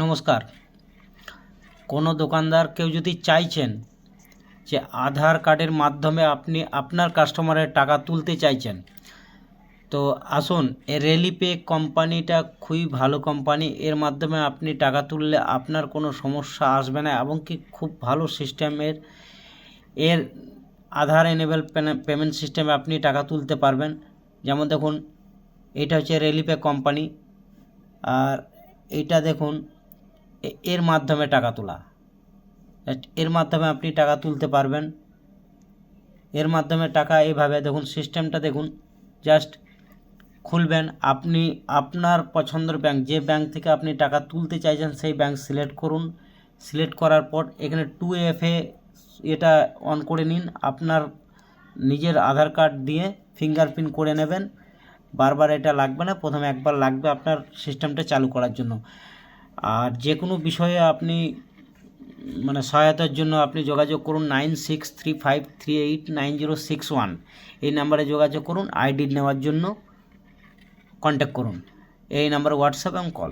নমস্কার। কোনো দোকানদার কেউ যদি চাইছেন যে আধার কার্ডের মাধ্যমে আপনি আপনার কাস্টমারের টাকা তুলতে চাইছেন, তো আসুন, রেলিপে কোম্পানিটা খুবই ভালো কোম্পানি। এর মাধ্যমে আপনি টাকা তুললে আপনার কোনো সমস্যা আসবে না এবং কি খুব ভালো সিস্টেমের এর আধার এনেবল পেমেন্ট সিস্টেমে আপনি টাকা তুলতে পারবেন। যেমন দেখুন, এটা হচ্ছে রেলিপে কোম্পানি, আর এইটা দেখুন এর মাধ্যমে টাকা তোলা। এর মাধ্যমে আপনি টাকা তুলতে পারবেন। এর মাধ্যমে টাকা এইভাবে দেখুন, সিস্টেমটা দেখুন, জাস্ট খুলবেন, আপনি আপনার পছন্দের ব্যাংক, যে ব্যাংক থেকে আপনি টাকা তুলতে চাইছেন সেই ব্যাংক সিলেক্ট করুন। সিলেক্ট করার পর এখানে 2FA এটা অন করে নিন। আপনার নিজের আধার কার্ড দিয়ে ফিঙ্গারপ্রিন্ট করে নেবেন। বারবার এটা লাগবে না, প্রথমে একবার লাগবে আপনার সিস্টেমটা চালু করার জন্য। আর যে কোনো বিষয়ে আপনি সহায়তার জন্য আপনি যোগাযোগ করুন 9635389061 এই নাম্বারে যোগাযোগ করুন। আইডি নেওয়ার জন্য কন্ট্যাক্ট করুন। এই নাম্বারে হোয়াটসঅ্যাপ এবং কল।